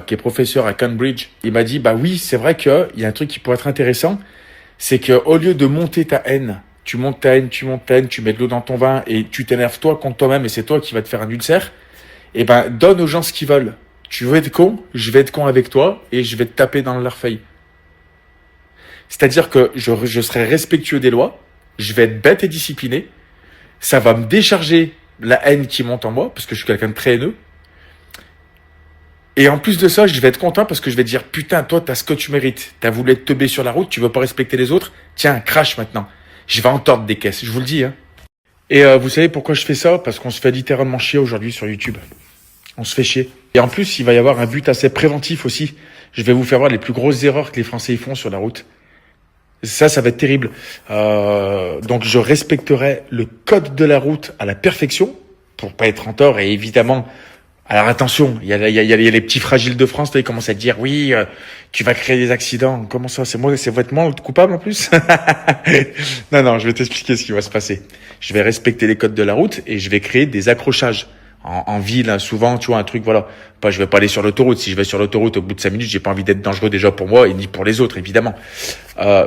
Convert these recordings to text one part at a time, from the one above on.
qui est professeur à Cambridge. Il m'a dit, bah oui, c'est vrai qu'il y a un truc qui pourrait être intéressant, c'est que au lieu de monter ta haine, tu montes ta haine, tu montes ta haine, tu mets de l'eau dans ton vin et tu t'énerves toi contre toi-même et c'est toi qui vas te faire un ulcère. Et ben, donne aux gens ce qu'ils veulent. Tu veux être con, je vais être con avec toi et je vais te taper dans leur feuille. C'est-à-dire que je serai respectueux des lois, je vais être bête et discipliné, ça va me décharger la haine qui monte en moi, parce que je suis quelqu'un de très haineux. Et en plus de ça, je vais être content parce que je vais dire, putain, toi, t'as ce que tu mérites. T'as voulu être teubé sur la route, tu veux pas respecter les autres. Tiens, crash maintenant. Je vais en tordre des caisses, je vous le dis, hein. Et vous savez pourquoi je fais ça? Parce qu'on se fait littéralement chier aujourd'hui sur YouTube. On se fait chier. Et en plus, il va y avoir un but assez préventif aussi. Je vais vous faire voir les plus grosses erreurs que les Français y font sur la route. Ça va être terrible. Donc, je respecterai le code de la route à la perfection pour pas être en tort. Et évidemment, alors attention, il y a les petits fragiles de France, là, ils commencent à dire oui, tu vas créer des accidents. Comment ça? C'est moi, c'est vraiment le coupable en plus? Non, je vais t'expliquer ce qui va se passer. Je vais respecter les codes de la route et je vais créer des accrochages. En ville, hein, souvent, tu vois, un truc, voilà. Je vais pas aller sur l'autoroute. Si je vais sur l'autoroute, au bout de 5 minutes, j'ai pas envie d'être dangereux déjà pour moi et ni pour les autres, évidemment.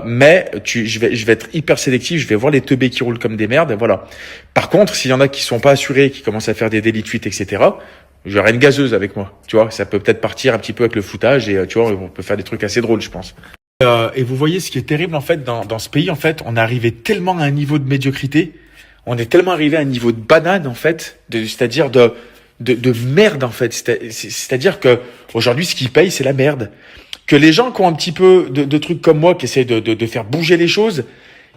Mais je vais être hyper sélectif. Je vais voir les teubés qui roulent comme des merdes, voilà. Par contre, s'il y en a qui sont pas assurés, qui commencent à faire des délits de fuite, etc., j'aurai une gazeuse avec moi. Tu vois, ça peut peut-être partir un petit peu avec le foutage et tu vois, on peut faire des trucs assez drôles, je pense. Et vous voyez, ce qui est terrible, en fait, dans ce pays, en fait, on est arrivé tellement à un niveau de médiocrité. On est tellement arrivé à un niveau de banane, en fait, c'est-à-dire de merde, en fait. C'est-à-dire que aujourd'hui, ce qui paye, c'est la merde. Que les gens qui ont un petit peu de trucs comme moi, qui essaient de faire bouger les choses,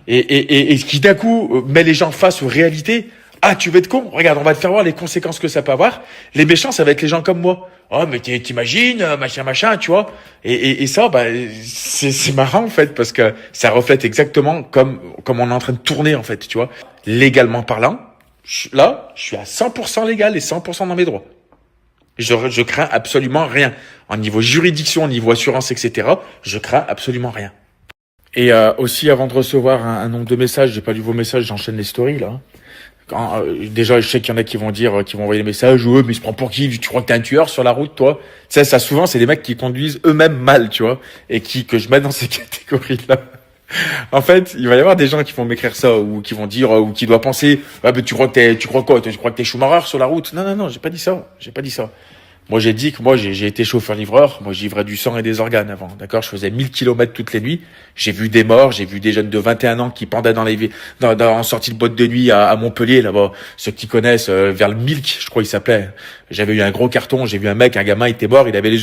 et qui d'un coup met les gens face aux réalités. Ah, tu veux être con? Regarde, on va te faire voir les conséquences que ça peut avoir. Les méchants, ça va être les gens comme moi. Oh, mais t'imagines, machin, tu vois. Et ça, bah, c'est marrant, en fait, parce que ça reflète exactement comme on est en train de tourner, en fait, tu vois. Légalement parlant, là, je suis à 100% légal et 100% dans mes droits. Je crains absolument rien. En niveau juridiction, au niveau assurance, etc., je crains absolument rien. Et aussi, avant de recevoir un nombre de messages, j'ai pas lu vos messages, j'enchaîne les stories, là. Déjà, je sais qu'il y en a qui vont dire, qui vont envoyer des messages, ouais, mais il se prend pour qui? Tu crois que t'es un tueur sur la route, toi? Tu sais, ça, souvent, c'est des mecs qui conduisent eux-mêmes mal, tu vois, et que je mets dans ces catégories-là. En fait, il va y avoir des gens qui vont m'écrire ça, ou qui vont dire, ou qui doivent penser, ah, mais tu crois quoi? Tu crois que t'es Schumacher sur la route? Non, j'ai pas dit ça. J'ai pas dit ça. Moi, j'ai dit que moi, j'ai été chauffeur-livreur. Moi, j'ivrais du sang et des organes avant. D'accord? Je faisais 1000 kilomètres toutes les nuits. J'ai vu des morts. J'ai vu des jeunes de 21 ans qui pendaient en sortie de boîte de nuit à Montpellier, là-bas. Ceux qui connaissent, vers le Milk, je crois il s'appelait. J'avais eu un gros carton. J'ai vu un gamin, il était mort. Il avait les